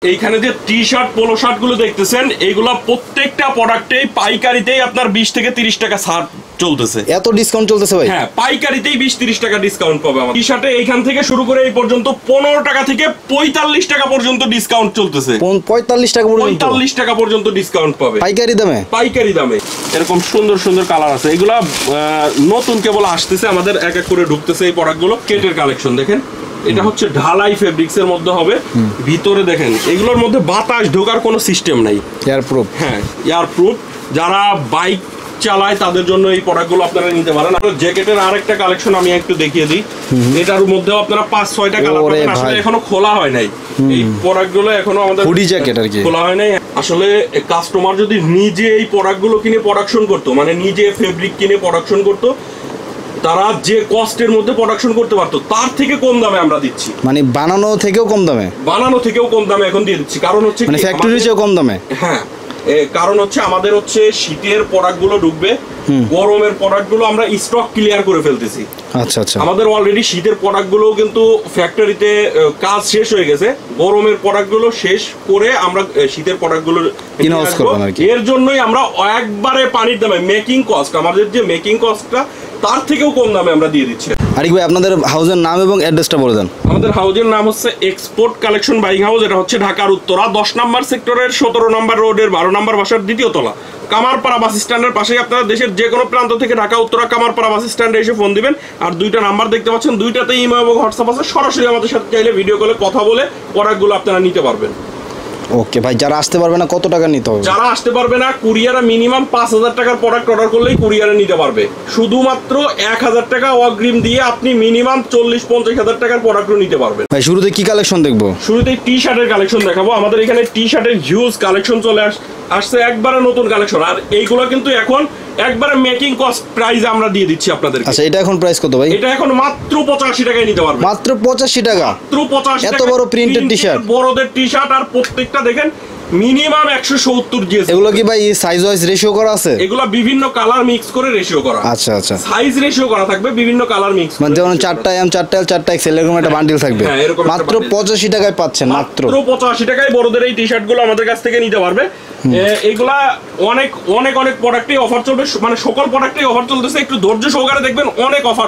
এইখানে যে T shirt polo shirt গুলো দেখতেছেন এইগুলা প্রত্যেকটা প্রোডাক্টেই পাইকারিতেই আপনার 20 থেকে 30 টাকা ছাড় চলতেছে। এত ডিসকাউন্ট চলতেছে ভাই? হ্যাঁ, পাইকারিতেই 20-30 টাকা ডিসকাউন্ট পাবে। আমার টি শার্টে এইখান থেকে শুরু করে এই পর্যন্ত 15 টাকা থেকে 45 টাকা পর্যন্ত ডিসকাউন্ট চলতেছে। 45 টাকা পর্যন্ত? 45 টাকা পর্যন্ত ডিসকাউন্ট পাবে পাইকারি দামে। পাইকারি দামে এরকম সুন্দর সুন্দর কালার আছে। এগুলা নতুন কেবল আসতেছে, আমাদের এক এক করে ঢুকতেছে এই প্রোডাক্টগুলো। কেটের কালেকশন দেখেন, এটা হচ্ছে ঢালাই ফেব্রিক্স এর মধ্যে হবে। ভিতরে দেখেন এগুলোর মধ্যে বাতাস ঢোকার কোনো সিস্টেম নাই, এয়ার প্রুফ। হ্যাঁ, এয়ার প্রুফ। যারা বাইক চালায় তাদের জন্য এই প্রোডাক্টগুলো আপনারা নিতে পারেন। আর জ্যাকেটের আরেকটা কালেকশন আমি একটু দেখিয়ে দিই। এটার মধ্যেও আপনারা 5-6টা কালার পাবেন। আসলে এখনো খোলা হয় নাই এই প্রোডাক্টগুলো, এখনো আমাদের হুডি জ্যাকেট আর কি খোলা হয় নাই। আসলে কাস্টমার যদি নিজে এই প্রোডাক্টগুলো কিনে প্রোডাকশন করতো, মানে নিজে ফেব্রিক কিনে প্রোডাকশন করতো, তারা যে কস্টের মধ্যে প্রোডাকশন করতে পারতো তার থেকে কম দামে আমরা দিচ্ছি। মানে বানানো থেকেও কম দামে? বানানো থেকেও কম দামে এখন দিয়ে দিচ্ছি। কারণ হচ্ছে মানে ফ্যাক্টরির চেয়েও কম দামে। হ্যাঁ, কারণ হচ্ছে আমাদের হচ্ছে শীতের প্রোডাক্টগুলো ঢুকবে, গরমের প্রোডাক্টগুলো আমরা স্টক ক্লিয়ার করে ফেলতেছি। আচ্ছা আচ্ছা। আমাদের অলরেডি শীতের প্রোডাক্টগুলো কিন্তু ফ্যাক্টরিতে কাজ শেষ হয়ে গেছে। গরমের প্রোডাক্টগুলো শেষ করে আমরা শীতের প্রোডাক্টগুলো ইনহাউস করব আর কি। এর জন্যই আমরা একবারে পানির দামে মেকিং কস্ট, আমাদের যে মেকিং কস্টটা তার থেকেও কম দামে আমরা দিয়ে দিচ্ছি। আরিক ভাই, আপনাদের হাউসের নাম এবং অ্যাড্রেসটা বলে দেন। আমাদের হাউসের নাম হচ্ছে এক্সপোর্ট কালেকশন বাইং হাউস। এটা হচ্ছে ঢাকার উত্তরা 10 নম্বর সেক্টরের 17 নম্বর রোডের 12 নম্বর বাসার দ্বিতীয় তলা, কামারপাড়া বাস স্ট্যান্ডের পাশেই। আপনারা দেশের যে কোনো প্রান্ত থেকে ঢাকা উত্তরা কামারপাড়া বাস স্ট্যান্ডে এসে ফোন দিবেন। আর দুইটা নাম্বার দেখতে পাচ্ছেন, দুইটাতেই ইমো এবং হোয়াটসঅ্যাপ আছে। সরাসরি আমাদের সাথে চাইলে ভিডিও কলে কথা বলে প্রোডাক্টগুলো আপনারা নিতে পারবেন। ওকে ভাই, যারা আসতে পারবে না কত টাকা নিতে হবে? যারা আসতে পারবে না, কুরিয়ারে মিনিমাম 5000 টাকার প্রোডাক্ট অর্ডার করলেই কুরিয়ারে নিতে পারবে। শুধুমাত্র 1000 টাকা অগ্রিম দিয়ে আপনি মিনিমাম 40-50 হাজার টাকার প্রোডাক্টও নিতে পারবেন। ভাই, শুরুতে কি কালেকশন দেখবো? শুরুতে টি শার্টের কালেকশন দেখাবো। আমাদের এখানে টি শার্টের হিউজ কালেকশন চলে আসছে, একবারে নতুন কালেকশন। আর এইগুলো কিন্তু এখন একবারে মেকিং কস্ট প্রাইস আমরা দিয়ে দিচ্ছি আপনাদের। আচ্ছা, এটা এখন প্রাইস কত ভাই? এটা এখন মাত্র 85 টাকায় নিতে পারবেন। মাত্র 85 টাকা? মাত্র 85 টাকা। এত বড় প্রিন্টেড টি শার্ট, বড়দের টি শার্ট। আর প্রত্যেকটা দেখেন মিনিমাম 170 জিএস। এগুলো কি ভাই সাইজ ওয়াইজ রেশিও করা আছে? এগুলো বিভিন্ন কালার মিক্স করে রেশিও করা। আচ্ছা আচ্ছা। সাইজ রেশিও করা থাকবে, বিভিন্ন কালার মিক্স। মানে যেমন 4টা এম 4টা এল 4টা এক্সেল এরকম একটা বান্ডিল থাকবে। মাত্র 85 টাকায় পাচ্ছেন। মাত্র 85 টাকায় বড়দের এই টি শার্ট গুলো আমাদের কাছ থেকে নিতে পারবে। এগুলা অনেক অনেক অনেক প্রোডাক্টেই অফার চলবে, মানে সকল প্রোডাক্টেই অফার চলতেছে। একটু ধৈর্য সহকারে দেখবেন, অনেক অফার,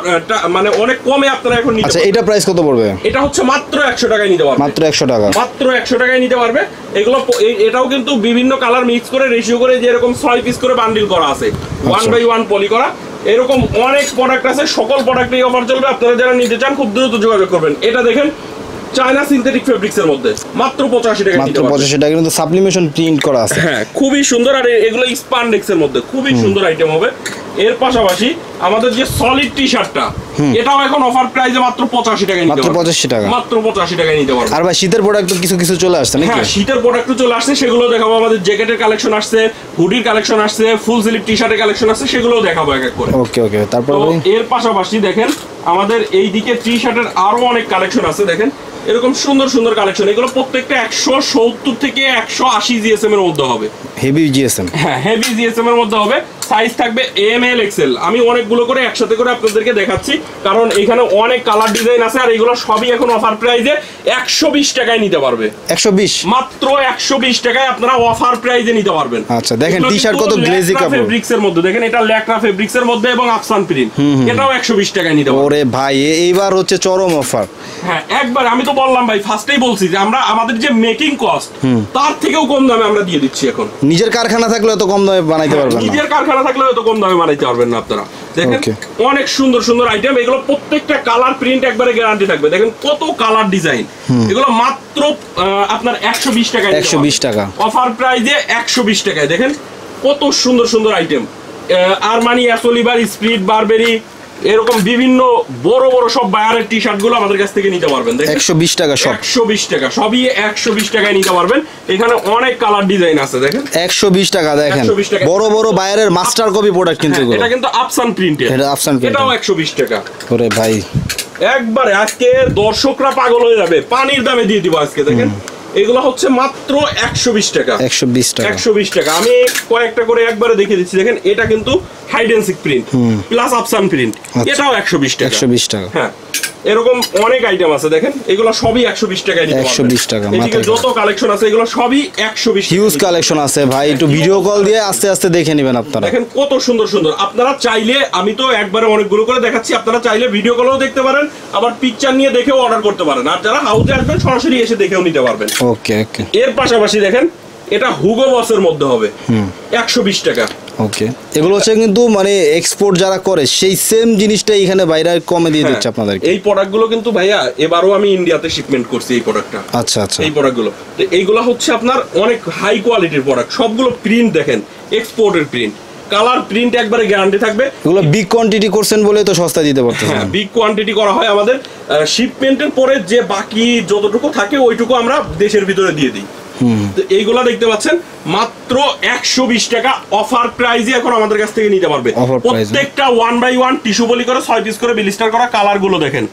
মানে অনেক কমে আপনারা এখন নিতে। আচ্ছা, এটা প্রাইস কত পড়বে? এটা হচ্ছে মাত্র 100 টাকায় নিতে পারবে। মাত্র 100 টাকা? মাত্র 100 টাকায় নিতে পারবে। এগুলো এটাও কিন্তু বিভিন্ন কালার মিক্স করে রেশিও করে যে এরকম 6 পিস করে বান্ডিল করা আছে, 1/1 পলি করা। এরকম অনেক প্রোডাক্ট আছে, সকল প্রোডাক্টেই অফার চলবে। আপনারা যারা নিতে চান খুব দ্রুত যোগাযোগ করবেন। এটা দেখেন চায়না সিনথেটিক ফেব্রিক্স এর মধ্যে মাত্র 85 টাকা। মাত্র 85 টাকা, কিন্তু সাবলিমেশন প্রিন্ট করা আছে। হ্যাঁ, খুবই সুন্দর। আর এগুলো স্পান্ডেক্স এর মধ্যে খুবই সুন্দর আইটেম হবে। এর পাশাপাশি আমাদের যে সলিড টি শার্টটা, এটাও এখন অফার প্রাইসে মাত্র 85 টাকায় নিতে পারবেন। মাত্র 85 টাকা? মাত্র 85 টাকায় নিতে পারবেন। আর ভাই, শীতের প্রোডাক্ট তো কিছু কিছু চলে আসছে নাকি? হ্যাঁ, শীতের প্রোডাক্টও চলে আসছে, সেগুলো দেখাবো। আমাদের জ্যাকেটের কালেকশন আসছে, হুডির কালেকশন আসছে, ফুল স্লিভ টি শার্টের কালেকশন আসছে, সেগুলোও দেখাবো এক এক করে। ওকে ওকে। তারপর এর পাশাপাশি দেখেন আমাদের এই দিকে টি শার্টের আরো অনেক কালেকশন আছে। দেখেন এরকম সুন্দর সুন্দর কালেকশন। এগুলো প্রত্যেকটা 170 থেকে 180 জিএসএম এর মধ্যে হবে। Heavy GSM? হ্যাঁ, হেভি জিএসএম এর মধ্যে হবে। সাইজ থাকবে এম এল এক্সেল। আমি অনেকগুলো করে একসাথে করে আপনাদেরকে দেখাচ্ছি, কারণ এখানে অনেক কালার ডিজাইন আছে। আর এগুলো সবই এখন অফার প্রাইসে 120 টাকায় নিতে পারবে। 120? মাত্র 120 টাকায় আপনারা অফার প্রাইসে নিতে পারবেন। আচ্ছা, দেখেন টি শার্ট কত গ্লেজি কাপড়। ফেব্রিক্স এর মধ্যে দেখেন, এটা ল্যাকরা ফেব্রিক্স এর মধ্যে এবং আফসান প্রিন্ট। এটাও 120 টাকায় নিতে পারবেন। ওরে ভাই, এইবার হচ্ছে চরম অফার। হ্যাঁ, একবার আমি তো বললাম ভাই, ফার্স্টেই বলছি যে আমরা আমাদের যে মেকিং কস্ট তার থেকেও কম দামে আমরা দিয়ে দিচ্ছি এখন। নিজের কারখানা থাকলে এত কম দামে বানাইতে পারবেন না। নিজের কারখানা থাকলে এত কম দামে বানাইতে পারবেন না আপনারা। দেখেন অনেক সুন্দর সুন্দর আইটেম। এগুলো প্রত্যেকটা কালার প্রিন্ট একবারে গ্যারান্টি থাকবে। দেখেন কত কালার ডিজাইন। এগুলো মাত্র আপনার 120 টাকায়। 120 টাকা অফার প্রাইসে 120 টাকায়। দেখেন কত সুন্দর সুন্দর আইটেম। আরমানি, অ্যাসোলিভার, স্প্রিট, বারবেরি, এরকম বিভিন্ন বড় বড় সব বায়ারের টি শার্ট গুলো আমাদের কাছ থেকে নিতে পারবেন। 120 টাকা সব? 120 টাকা সবই 120 টাকায় নিতে পারবেন। এখানে অনেক কালার ডিজাইন আছে। দেখেন 120 টাকা। দেখেন বড় বড় বায়ারের মাস্টার কপি প্রোডাক্ট কিন্তু এটা কিন্তু আফসান প্রিন্টের। এটা আফসান প্রিন্ট, এটাও 120 টাকা। ওরে ভাই, একবারে আজকে দর্শকরা পাগল হয়ে যাবে, পানির দামে দিয়ে দিব আজকে। দেখেন এগুলো হচ্ছে মাত্র 120 টাকা। 120 টাকা? 120 টাকা। আমি কয়েকটা করে একবারে দেখে দিচ্ছি। দেখেন এটা কিন্তু hide and seek print plus আফসান প্রিন্ট। এটাও 120 টাকা। 120 টাকা। হ্যাঁ। এরকম অনেক আইটেম আছে দেখেন, এগুলো সবই 120 টাকায় নিতে পারবেন। 120 টাকা এদিকে যত কালেকশন আছে এগুলো সবই 120। হিউজ কালেকশন আছে ভাই, একটু ভিডিও কল দিয়ে আস্তে আস্তে দেখে নেবেন আপনারা। দেখেন কত সুন্দর সুন্দর, আপনারা চাইলে, আমি তো একবারে অনেকগুলো করে দেখাচ্ছি, আপনারা চাইলে ভিডিও কলেও দেখতে পারেন, আবার পিকচার নিয়ে দেখেও অর্ডার করতে পারেন, আর যারা হাউসে আসবেন সরাসরি এসে দেখেও নিতে পারবেন। ওকে ওকে। এর পাশাপাশি দেখেন এটা হুগো বসের মধ্যে হবে 120 টাকা। ওকে, এগুলো হচ্ছে কিন্তু মানে এক্সপোর্ট যারা করে সেই সেম জিনিসটা এখানে বাইরে কমে দিয়ে দিচ্ছে আপনাদেরকে। এই প্রোডাক্টগুলো কিন্তু ভাইয়া এবারও আমি ইন্ডিয়াতে শিপমেন্ট করছি এই প্রোডাক্টটা। আচ্ছা আচ্ছা। এই প্রোডাক্টগুলো তো এইগুলো হচ্ছে আপনার অনেক হাই কোয়ালিটির প্রোডাক্ট, সবগুলো প্রিন্ট দেখেন এক্সপোর্টের প্রিন্ট, কালার প্রিন্ট একবারে গ্যারান্টি থাকবে। এগুলো বিগ কোয়ান্টিটি করছেন বলে তো সস্তা দিতে পারতেছেন। হ্যাঁ, বিগ কোয়ান্টিটি করা হয় আমাদের, শিপমেন্টের পরে যে বাকি যতটুকু থাকে ওইটুকু আমরা দেশের ভিতরে দিয়ে দিই। তো এইগুলা দেখতে পাচ্ছেন মাত্র 120 টাকা অফার প্রাইজে এখন আমাদের কাছ থেকে নিতে পারবে। প্রত্যেকটা 1/1 টিস্যু পলি করে 6 পিস করে বিলিস্টার করা, কালার গুলো দেখেন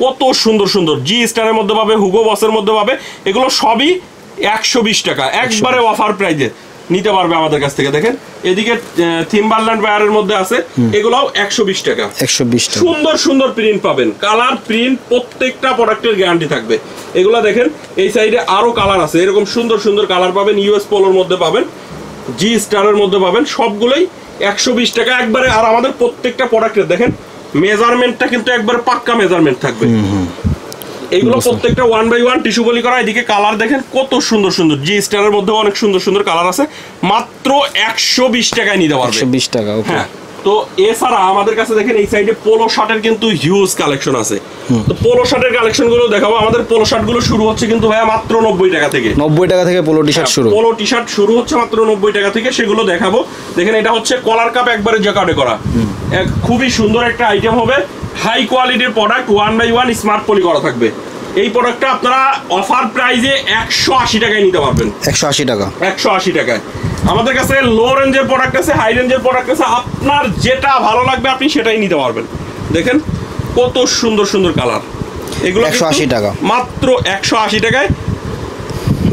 কত সুন্দর সুন্দর, জি স্টারের মধ্যে পাবে, হুগো বসের মধ্যে পাবে, এগুলো সবই 120 টাকা একবারে অফার প্রাইজে নিতে পারবে আমাদের কাছ থেকে। দেখেন এদিকে থিমবারল্যান্ড ওয়্যারের মধ্যে আছে, এগুলাও 120 টাকা। 120 টাকা সুন্দর সুন্দর প্রিন্ট পাবেন, কালার প্রিন্ট প্রত্যেকটা প্রোডাক্টের গ্যারান্টি থাকবে। এগুলা দেখেন এই সাইডে আরো কালার আছে, এরকম সুন্দর সুন্দর কালার পাবেন, ইউএস পোলোর মধ্যে পাবেন, জি স্টারের মধ্যে পাবেন, সবগুলোই 120 টাকা একবারে। আর আমাদের প্রত্যেকটা প্রোডাক্টের দেখেন মেজারমেন্টটা কিন্তু একবারে পাক্কা মেজারমেন্ট থাকবে। এইগুলো প্রত্যেকটা 1/1 টিস্যু পলি করা। এদিকে কালার দেখেন কত সুন্দর সুন্দর, জি স্টারের মধ্যে অনেক সুন্দর সুন্দর কালার আছে, মাত্র 120 টাকায় নিতে পারবে। 120 টাকা। ওকে। হ্যাঁ, তো এছাড়া আমাদের কাছে দেখেন এই সাইডে পোলো শার্টের কিন্তু হিউজ কালেকশন আছে। তো পোলো শার্টের কালেকশন গুলো দেখাবো। আমাদের পোলো শার্ট গুলো শুরু হচ্ছে কিন্তু ভাইয়া মাত্র 90 টাকা থেকে। 90 টাকা থেকে পোলো টি শার্ট শুরু। পোলো টি শার্ট শুরু হচ্ছে মাত্র 90 টাকা থেকে, সেগুলো দেখাবো। দেখেন এটা হচ্ছে কলার কাপ একবারে জ্যাকার্ডে করা, খুবই সুন্দর একটা আইটেম হবে, হাই কোয়ালিটির প্রোডাক্ট, 1/1 স্মার্ট পলি করা থাকবে। এই প্রোডাক্টটা আপনারা অফার প্রাইজে 180 টাকায় নিতে পারবেন। 180 টাকা। 180 টাকায়। আমাদের কাছে লো রেঞ্জের প্রোডাক্ট আছে, হাই রেঞ্জের প্রোডাক্ট আছে, আপনার যেটা ভালো লাগবে আপনি সেটাই নিতে পারবেন। দেখেন কত সুন্দর সুন্দর কালার, এগুলো 180 টাকা, মাত্র 180 টাকায়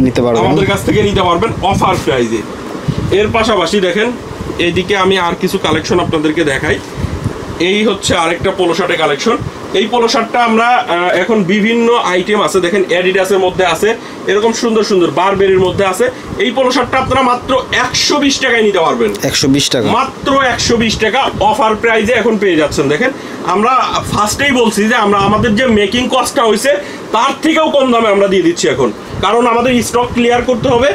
নিতে পারবেন, আমাদের কাছ থেকে নিতে পারবেন অফার প্রাইজে। এর পাশাপাশি দেখেন এইদিকে আমি আর কিছু কালেকশন আপনাদেরকে দেখাই। এই হচ্ছে আরেকটা পোলো শার্টের কালেকশন। এই পোলো শার্টটা আমরা এখন বিভিন্ন আইটেম আছে, দেখেন অ্যাডিডাসের মধ্যে আছে, এরকম সুন্দর সুন্দর বারবেরির মধ্যে আছে। এই পোলো শার্টটা আপনারা মাত্র 120 টাকায় নিতে পারবেন। 120 টাকা, মাত্র 120 টাকা অফার প্রাইজে এখন পেয়ে যাচ্ছেন। দেখেন আমরা ফার্স্টেই বলছি যে আমরা আমাদের যে মেকিং কস্টটা হয়েছে তার থেকেও কম দামে আমরা দিয়ে দিচ্ছি এখন, কারণ আমাদের স্টক ক্লিয়ার করতে হবে,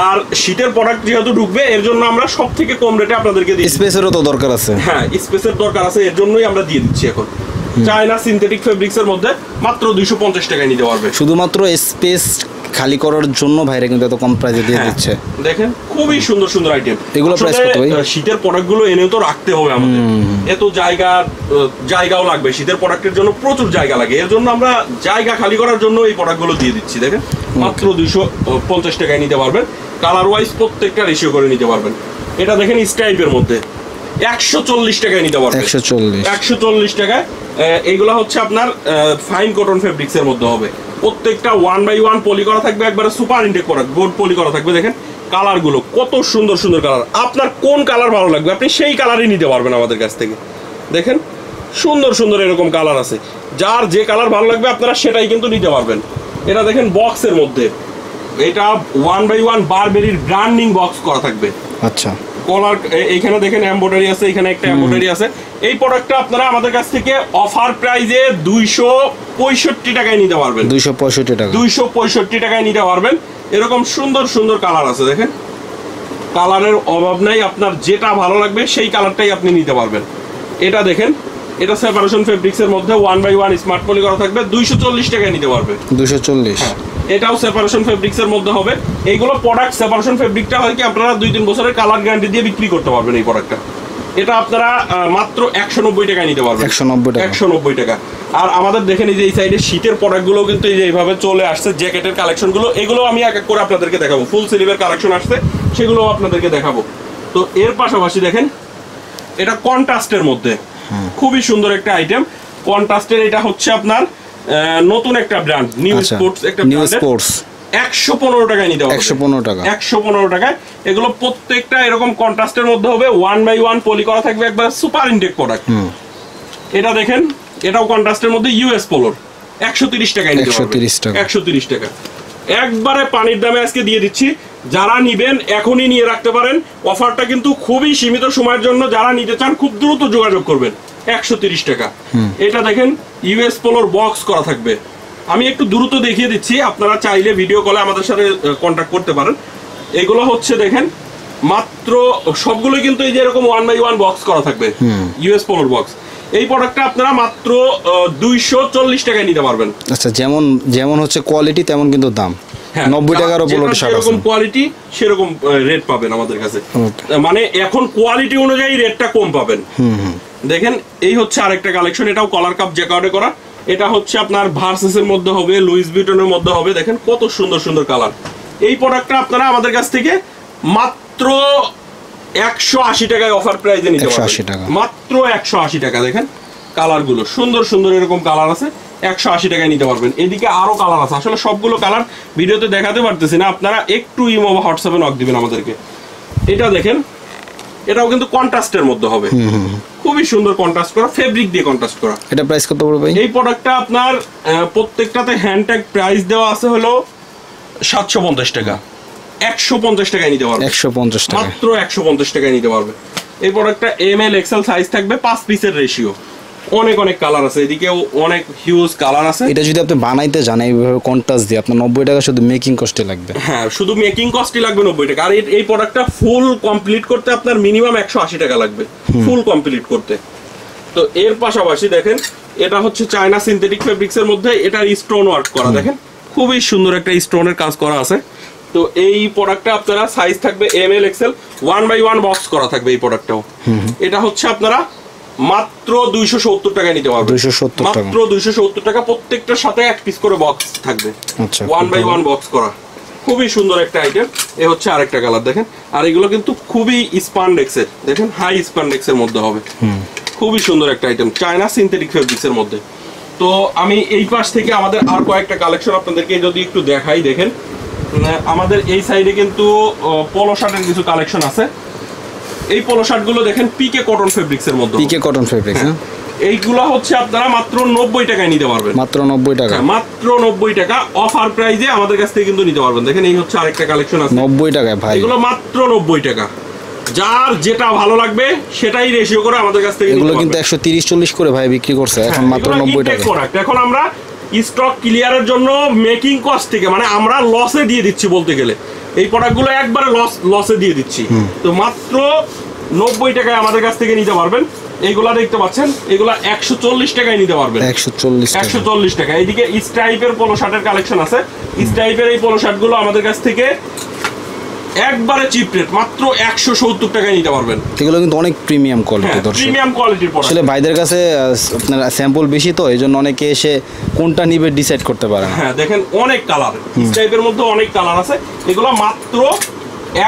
আর শীতের প্রোডাক্ট যেহেতু ঢুকবে এর জন্য আমরা সব থেকে কম রেটে আপনাদেরকে দিই। স্পেসেরও তো দরকার আছে। হ্যাঁ, স্পেসের দরকার আছে, এর জন্যই আমরা দিয়ে দিচ্ছি এখন। চায়না সিনথেটিক ফেব্রিক্সের মধ্যে মাত্র 250 টাকায় নিতে পারবে। শুধুমাত্র স্পেস খালি করার জন্য ভাইরা কিন্তু এত কম প্রাইসে দিয়ে দিচ্ছে। দেখেন খুবই সুন্দর সুন্দর আইটেম। এগুলো প্রাইস কত ভাই? শীতের প্রোডাক্টগুলো এনেও তো রাখতে হবে আমাদের, এত জায়গাও লাগবে, শীতের প্রোডাক্টের জন্য প্রচুর জায়গা লাগে, এর জন্য আমরা জায়গা খালি করার জন্য এই প্রোডাক্টগুলো দিয়ে দিচ্ছি। দেখেন মাত্র 250 টাকায় নিতে পারবেন, কালার ওয়াইজ প্রত্যেকটা রেশিও করে নিতে পারবেন। এটা দেখেন স্ট্রাইপের মধ্যে 140 টাকায় নিতে পারবেন। 140 টাকায়। এইগুলা হচ্ছে আপনার ফাইন কটন ফেব্রিক্সের মধ্যে হবে, প্রত্যেকটা 1/1 পলি করা থাকবে, একবারে সুপার ইনটেক প্রোডাক্ট, গোল্ড পলি করা থাকবে। দেখেন কালারগুলো কত সুন্দর সুন্দর কালার, আপনার কোন কালার ভালো লাগবে আপনি সেই কালারই নিতে পারবেন আমাদের কাছ থেকে। দেখেন সুন্দর সুন্দর এরকম কালার আছে, যার যে কালার ভালো লাগবে আপনারা সেটাই কিন্তু নিতে পারবেন। এটা দেখেন বক্সের মধ্যে, এটা 1/1 বারবেরির ব্র্যান্ডিং বক্স করা থাকবে। আচ্ছা, কলার এইখানে দেখেন এমব্রয়ডারি আছে, এখানে একটা এমব্রয়ডারি আছে। এই প্রোডাক্টটা আপনারা আমাদের কাছ থেকে অফার প্রাইজে 265 টাকায় নিতে পারবেন। 265 টাকা, 265 টাকায় নিতে পারবেন। এরকম সুন্দর সুন্দর কালার আছে, দেখেন কালারের অভাব নাই, আপনার যেটা ভালো লাগবে সেই কালারটাই আপনি নিতে পারবেন। এটা দেখেন, এটা সেপারেশন ফেব্রিক্সের মধ্যে 1/1 স্মার্ট পলি করা থাকবে, 240 টাকায় নিতে পারবে। 240। এটাও সেপারেশন ফেব্রিক্সের মধ্যে হবে। এইগুলো প্রোডাক্ট সেপারেশন ফেব্রিকটা হয় কি আপনারা 2-3 বছরের কালার গ্যারান্টি দিয়ে বিক্রি করতে পারবেন এই প্রোডাক্টটা। এটা আপনারা মাত্র 190 টাকায় নিতে পারবেন। 190 টাকা। আর আমাদের দেখেন এই যে এই সাইডে শীতের প্রোডাক্টগুলো কিন্তু এই যে এইভাবে চলে আসছে, জ্যাকেটের কালেকশনগুলো, এগুলো আমি এক এক করে আপনাদেরকে দেখাবো। ফুল স্লিভের কালেকশন আসছে, সেগুলো আপনাদেরকে দেখাবো। তো এর পাশাপাশি দেখেন এটা কন্ট্রাস্টের মধ্যে খুবই সুন্দর একটা আইটেম। কন্ট্রাস্টের এটা হচ্ছে আপনার নতুন একটা ব্র্যান্ড, নিউ স্পোর্টস একটা নিউ স্পোর্টস, 115 টাকায় নিতে পারবেন। 115 টাকা, 115 টাকায়। এগুলো প্রত্যেকটা এরকম কন্ট্রাস্টের মধ্যে হবে, 1/1 পলি করা থাকবে, একবার সুপার ইনটেক প্রোডাক্ট। এটা দেখেন এটাও কন্ট্রাস্টের মধ্যে ইউএস পোলোর 130 টাকায় নিতে পারবেন। 130 টাকা। 130 টাকা একবারে পানির দামে আজকে দিয়ে দিচ্ছি। যারা নিবেন এখনই নিয়ে রাখতে পারেন। অফারটা কিন্তু খুবই সীমিত সময়ের জন্য, যারা নিতে চান খুব দ্রুত যোগাযোগ করবেন। 130 টাকা। এটা দেখেন ইউএস পোলোর বক্স করা থাকবে। আমি একটু দ্রুত দেখিয়ে দিচ্ছি, আপনারা চাইলে ভিডিও কলে আমাদের সাথে কন্ট্যাক্ট করতে পারেন। এগুলো হচ্ছে দেখেন মাত্র সবগুলো কিন্তু এই যে এরকম 1x1 বক্স করা থাকবে, ইউএস পোলোর বক্স। এই প্রোডাক্টটা আপনারা মাত্র 240 টাকায় নিতে পারবেন। আচ্ছা, যেমন যেমন হচ্ছে কোয়ালিটি তেমন কিন্তু দাম। 90 টাকার উপর সেরকম কোয়ালিটি সেরকম রেট পাবেন আমাদের কাছে। মানে এখন কোয়ালিটি অনুযায়ী রেটটা কম পাবেন। দেখেন এই হচ্ছে আরেকটা কালেকশন, এটাও কলার কাপ জ্যাকার্ডে করা। এটা হচ্ছে আপনার ভার্সেসের মধ্যে হবে, লুইস ভিটনের মধ্যে হবে। দেখেন কত সুন্দর সুন্দর কালার। এই প্রোডাক্টটা আপনারা আমাদের কাছ থেকে মাত্র 180 টাকায় অফার প্রাইসে নিতে পারবেন। মাত্র 180 টাকা। দেখেন কালারগুলো সুন্দর সুন্দর এরকম কালার আছে, 180 টাকায় নিতে পারবেন। এদিকে আরো কালার আছে, আসলে সবগুলো কালার ভিডিওতে দেখাতে পারতেছি না, আপনারা একটু ইমো বা হোয়াটসঅ্যাপে নক দিবেন আমাদেরকে। এটা দেখেন, এটাও কিন্তু কন্ট্রাস্টের মধ্যে হবে, খুবই সুন্দর কন্ট্রাস্ট করা, ফেব্রিক দিয়ে কন্ট্রাস্ট করা। এটা প্রাইস কত পড়বে ভাই? এই প্রোডাক্টটা আপনার প্রত্যেকটাতে হ্যান্ড ট্যাগ প্রাইস দেওয়া আছে হলো 750 টাকা। 150 টাকায় নিতে পারবে। 150 টাকা, মাত্র 150 টাকায় নিতে পারবে। এই প্রোডাক্টটা ML XL সাইজ থাকবে, 5 পিসের রেশিও। অনেক অনেক কালার আছে, এদিকেও অনেক হিউজ কালার আছে। এটা যদি আপনি বানাইতে জানেন এইভাবে কন্ট্রাস্ট দিয়ে, আপনার 90 টাকা শুধু মেকিং কস্টে লাগবে। হ্যাঁ, শুধু মেকিং কস্টই লাগবে 90 টাকা। আর এই প্রোডাক্টটা ফুল কমপ্লিট করতে আপনার মিনিমাম 180 টাকা লাগবে ফুল কমপ্লিট করতে। তো এর পাশাপাশি দেখেন এটা হচ্ছে চায়না সিনথেটিক ফেব্রিক্সের মধ্যে, এটার স্টোন ওয়ার্ক করা। দেখেন খুবই সুন্দর একটা স্টোনের কাজ করা আছে। তো এই প্রোডাক্টটা আপনারা সাইজ থাকবে ML XL, 1x1 বক্স করা থাকবে এই প্রোডাক্টটাও। এটা হচ্ছে আপনারা মাত্র 270 টাকায় নিতে পারবেন। 270 টাকা, মাত্র 270 টাকা। প্রত্যেকটার সাথে এক পিস করে বক্স থাকবে। আচ্ছা, 1x1 বক্স করা, খুবই সুন্দর একটা আইটেম। এ হচ্ছে আরেকটা কালার দেখেন। আর এগুলো কিন্তু খুবই স্পান্ডেক্সের, দেখেন হাই স্পান্ডেক্সের মধ্যে হবে। খুবই সুন্দর একটা আইটেম, চায়না সিনথেটিক ফেব্রিক্সের মধ্যে। তো আমি এই পাশ থেকে আমাদের আর কয়েকটা কালেকশন আপনাদেরকে যদি একটু দেখাই, দেখেন আমাদের এই সাইডে কিন্তু পোলো শার্টের কিছু কালেকশন আছে। এই পোলো শার্ট গুলো দেখেন পিকে কটন ফেব্রিক্সের মধ্যে। পিকে কটন ফেব্রিক্স, হ্যাঁ। এইগুলো হচ্ছে আপনারা মাত্র 90 টাকায় নিতে পারবেন। মাত্র 90 টাকা, মাত্র 90 টাকা অফার প্রাইজে আমাদের কাছ থেকে কিন্তু নিতে পারবেন। দেখেন এই হচ্ছে আরেকটা কালেকশন আছে 90 টাকায় ভাই। এগুলো মাত্র 90 টাকা। যার যেটা ভালো লাগবে সেটাই রেশিও করে আমাদের কাছ থেকে নিতে পারবেন। এগুলো কিন্তু 130-40 করে ভাই বিক্রি করছে, এখন মাত্র 90 টাকা। এখন আমরা স্টক ক্লিয়ারের জন্য মেকিং কস্ট থেকে, মানে আমরা লসে দিয়ে দিচ্ছি বলতে গেলে, এই প্রোডাক্টগুলো একবারে লসে দিয়ে দিচ্ছি। তো মাত্র 90 টাকায় আমাদের কাছ থেকে নিতে পারবেন। এইগুলা দেখতে পাচ্ছেন, এগুলা 140 টাকায় নিতে পারবেন। 140 টাকা। এইদিকে স্ট্রাইপের পোলো শার্টের কালেকশন আছে। স্ট্রাইপের এই পোলো শার্টগুলো আমাদের কাছ থেকে একবারে চিপ রেট, মাত্র 170 টাকায় নিতে পারবেন। এগুলো কিন্তু অনেক প্রিমিয়াম কোয়ালিটি, দর্শক প্রিমিয়াম কোয়ালিটির প্রোডাক্ট। আসলে ভাইদের কাছে আপনার স্যাম্পল বেশি, তো এইজন্য অনেকে এসে কোনটা নিবে ডিসাইড করতে পারে না। হ্যাঁ, দেখেন অনেক কালার, স্ট্রাইপের মধ্যে অনেক কালার আছে। এগুলো মাত্র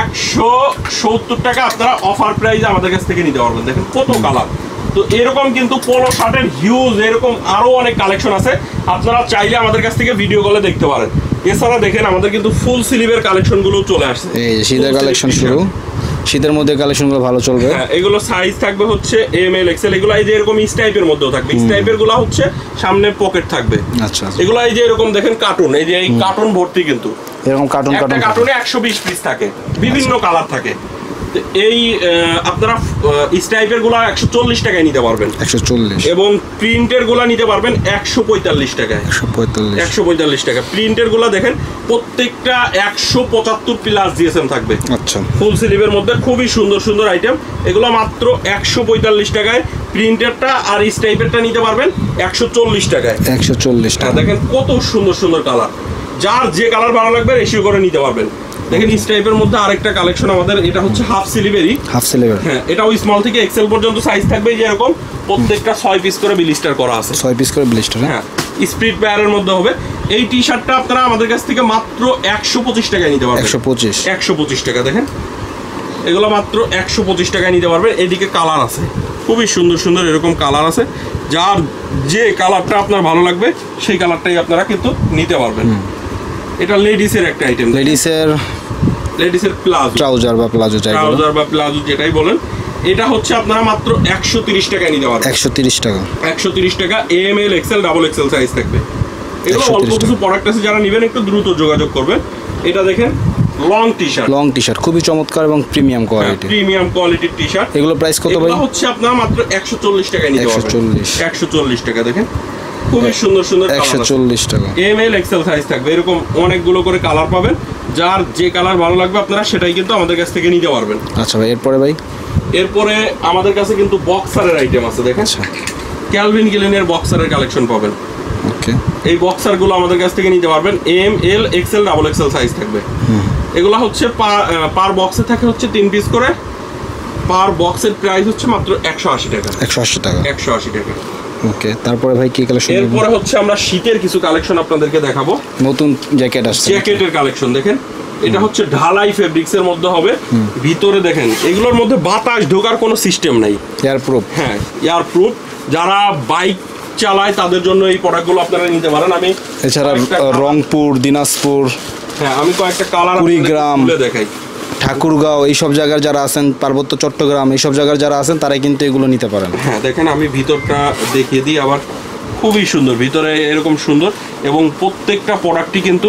170 টাকা আপনারা অফার প্রাইসে আমাদের কাছ থেকে নিতে পারবেন। দেখেন কত কালার। তো এরকম কিন্তু পোলো শার্টের হিউজ এরকম আরো অনেক কালেকশন আছে, আপনারা চাইলে আমাদের কাছ থেকে ভিডিও কলে দেখতে পারেন। এছাড়া দেখেন আমাদের কিন্তু ফুল স্লিভের কালেকশন গুলো চলে আসছে। এই শীতের কালেকশন শুরু, শীতের মধ্যে কালেকশনগুলো ভালো চলবে। হ্যাঁ, এগুলো সাইজ থাকবে হচ্ছে ML XL। এগুলো এই যে এরকম স্টাইপের মধ্যেও থাকবে। স্টাইপের গুলো হচ্ছে সামনে পকেট থাকবে। আচ্ছা, এগুলো এই যে এরকম দেখেন কার্টুন, এই যে এই কার্টুন ভর্তি, কিন্তু এরকম কার্টুনে 120 পিস থাকে, বিভিন্ন কালার থাকে। এই আপনারা স্টাইপের গুলা 140 টাকায় নিতে পারবেন, 140, এবং প্রিন্টের গুলা নিতে পারবেন 145 টাকায়। 145 টাকা। প্রিন্টের গুলা দেখেন প্রত্যেকটা 175 প্লাস জিএসএম থাকবে। আচ্ছা, ফুল স্লিভের মধ্যে খুবই সুন্দর সুন্দর আইটেম। এগুলো মাত্র 145 টাকায় প্রিন্টেরটা, আর স্টাইপেরটা নিতে পারবেন 140 টাকায়। 140 টাকা। দেখেন কত সুন্দর সুন্দর কালার, যার যে কালার ভালো লাগবে রেশিও করে নিতে পারবেন। দেখেন স্টাইপের মধ্যে আরেকটা কালেকশন আমাদের, এটা হচ্ছে হাফ স্লিভেরই। হ্যাঁ, এটাও স্মল থেকে এক্সেল পর্যন্ত সাইজ থাকবে যে এরকম, প্রত্যেকটা 6 পিস করে ব্লিস্টার করা আছে। 6 পিস করে ব্লিস্টার, হ্যাঁ, স্প্লিট পেয়ারের মধ্যে হবে। এই টি শার্টটা আপনারা আমাদের কাছ থেকে মাত্র 125 টাকায় নিতে পারবেন। 125 টাকা। দেখেন এগুলো মাত্র 125 টাকায় নিতে পারবেন। এদিকে কালার আছে, খুবই সুন্দর সুন্দর এরকম কালার আছে। যার যে কালারটা আপনার ভালো লাগবে সেই কালারটাই আপনারা কিন্তু নিতে পারবেন। এটা লেডিসের একটা আইটেম, লেডিসের প্লাজো, ট্রাউজার বা প্লাজো যেটাই বলেন। এটা হচ্ছে আপনারা মাত্র 130 টাকায় নিতে পারবেন। 130 টাকা। 130 টাকা, M L XL double XL size থাকবে। এগুলো 130 অল্প কিছু প্রোডাক্ট আছে, যারা নেবেন একটু দ্রুত যোগাযোগ করবেন। এটা দেখেন লং টি-শার্ট, লং টি-শার্ট খুবই চমৎকার এবং প্রিমিয়াম কোয়ালিটি। প্রিমিয়াম কোয়ালিটির টি-শার্ট। এগুলো প্রাইস কত ভাই? এগুলো হচ্ছে আপনারা মাত্র 140 টাকায় নিতে পারবেন। 140 টাকা। দেখেন খুবই সুন্দর সুন্দর 140 টাকা। এম এল এক্সেল সাইজ থাকবে, এরকম অনেকগুলো করে কালার পাবেন। যার যে কালার ভালো লাগবে আপনারা সেটাই কিন্তু আমাদের কাছ থেকে নিতে পারবেন। আচ্ছা ভাই, এরপরে ভাই? এরপরে আমাদের কাছে কিন্তু বক্সারের আইটেম আছে। দেখেন ক্যালভিন ক্লাইনের বক্সারের কালেকশন পাবেন। ওকে, এই বক্সারগুলো আমাদের কাছ থেকে নিতে পারবেন। M L XL double XL size থাকবে। এগুলো হচ্ছে পার বক্সে থাকে হচ্ছে 3 পিস করে। পার বক্সের প্রাইস হচ্ছে মাত্র 180 টাকা। 180 টাকা। 180 টাকা। ওকে, তারপরে ভাই কি কালেকশন? এরপরে হচ্ছে আমরা শীতের কিছু কালেকশন আপনাদেরকে দেখাবো। নতুন জ্যাকেট আসছে। জ্যাকেটের কালেকশন দেখেন, এটা হচ্ছে ঢালাই ফেব্রিক্স এর মধ্যে হবে। ভিতরে দেখেন এগুলোর মধ্যে বাতাস ঢোকার কোনো সিস্টেম নাই। Air proof. হ্যাঁ, এয়ার প্রুফ। যারা বাইক চালায় তাদের জন্য এই প্রোডাক্টগুলো আপনারা নিতে পারেন। আমি এছাড়া রংপুর, দিনাজপুর, হ্যাঁ আমি কয়েকটা কালার কুড়িগ্রাম, খুলে দেখাই। ঠাকুরগাঁও, এইসব জায়গার যারা আছেন, পার্বত্য চট্টগ্রাম, এইসব জায়গার যারা আছেন তারাই কিন্তু এগুলো নিতে পারেন। হ্যাঁ দেখেন, আমি ভিতরটা দেখিয়ে দিই আবার। খুবই সুন্দর, ভিতরে এরকম সুন্দর, এবং প্রত্যেকটা প্রোডাক্টই কিন্তু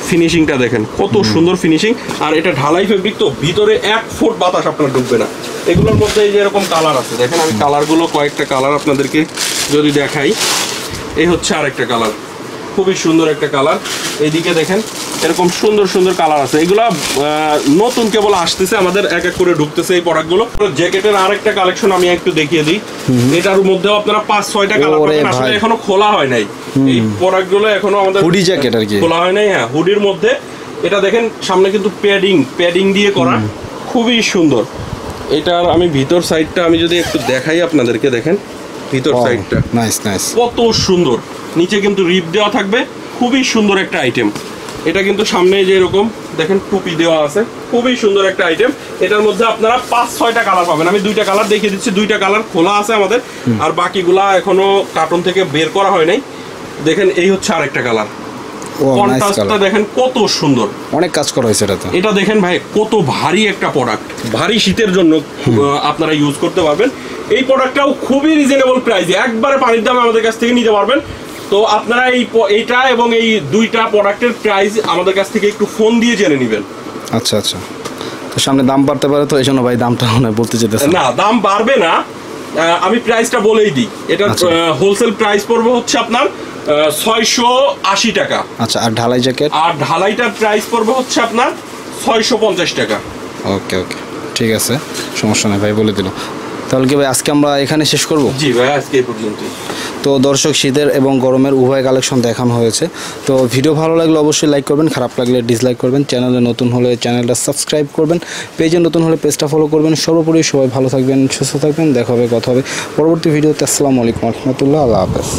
ফিনিশিংটা দেখেন কত সুন্দর ফিনিশিং। আর এটা ঢালাই ফেব্রিক, তো ভিতরে 1 ফুট বাতাস আপনার ঢুকবে না। এগুলোর মধ্যে এই যে এরকম কালার আছে, দেখেন আমি কালারগুলো কয়েকটা কালার আপনাদেরকে যদি দেখাই। এই হচ্ছে আরেকটা কালার, খুবই সুন্দর একটা কালার। এইদিকে দেখেন এরকম সুন্দর সুন্দর কালার আছে। এগুলা নতুন কেবল আসতেছে, আমাদের এক এক করে ঢুকতেছে এই প্রোডাক্টগুলো। জ্যাকেটের আরেকটা কালেকশন আমি একটু দেখিয়ে দিই। এটার মধ্যেও আপনারা 5-6টা কালার পাবেন। আসলে এখনো খোলা হয় নাই এই প্রোডাক্টগুলো, এখনো আমাদের হুডি জ্যাকেট আর কি খোলা হয় নাই। হ্যাঁ, হুডির মধ্যে এটা দেখেন সামনে কিন্তু প্যাডিং দিয়ে করা, খুবই সুন্দর। এটার আমি ভিতর সাইডটা আমি যদি একটু দেখাই আপনাদেরকে, দেখেন ভিতর সাইডটা নাইস নাইস, কত সুন্দর। নিচে কিন্তু রিপ দেওয়া থাকবে, খুবই সুন্দর একটা আইটেম। এটা কিন্তু সামনে যে এরকম দেখেন টুপি দেওয়া আছে, খুবই সুন্দর একটা আইটেম। এটার মধ্যে আপনারা 5-6টা কালার পাবেন। আমি 2টা কালার দেখিয়ে দিচ্ছি, 2টা কালার খোলা আছে আমাদের, আর বাকিগুলা এখনো কার্টন থেকে বের করা হয় নাই। দেখেন এই হচ্ছে আরেকটা কালার, কন্ট্রাস্টটা দেখেন কত সুন্দর, অনেক কাজ করা হয়েছে এটাতে। এটা দেখেন ভাই কত ভারী একটা প্রোডাক্ট, ভারী শীতের জন্য আপনারা ইউজ করতে পারবেন। এই প্রোডাক্টটাও খুবই রিজনেবল প্রাইসে, একবারে পানির দামে আমাদের কাছ থেকে নিতে পারবেন। তো আপনারা এইটা এবং এই 2টা প্রোডাক্টের প্রাইস আমাদের কাছ থেকে একটু ফোন দিয়ে জেনে নেবেন। আচ্ছা আচ্ছা, তো সামনে দাম বাড়তে পারে, তো এই জন্য ভাই দামটা মনে বলতে যেতেছে না, দাম বাড়বে না, আমি প্রাইসটা বলেই দিই। এটা হোলসেল প্রাইস পড়বে হচ্ছে আপনার 680 টাকা। আচ্ছা, আর ঢালাই জ্যাকেট? আর ঢালাইটার প্রাইস পড়বে হচ্ছে আপনার 650 টাকা। ওকে ওকে, ঠিক আছে, সমস্যা নেই ভাই, বলে দিল। তাহলে কি ভাই আজকে আমরা এখানে শেষ করব? জি ভাই, আজকে এই পর্যন্তই। তো দর্শক, শীতের এবং গরমের উভয় কালেকশন দেখানো হয়েছে। তো ভিডিও ভালো লাগলে অবশ্যই লাইক করবেন, খারাপ লাগলে ডিসলাইক করবেন। চ্যানেলে নতুন হলে চ্যানেলটা সাবস্ক্রাইব করবেন, পেজে নতুন হলে পেজটা ফলো করবেন। সর্বোপরি সবাই ভালো থাকবেন, সুস্থ থাকবেন, দেখা হবে, কথা হবে পরবর্তী ভিডিওতে। আসসালামু আলাইকুম রহমতুল্লাহ, আল্লাহ হাফেজ।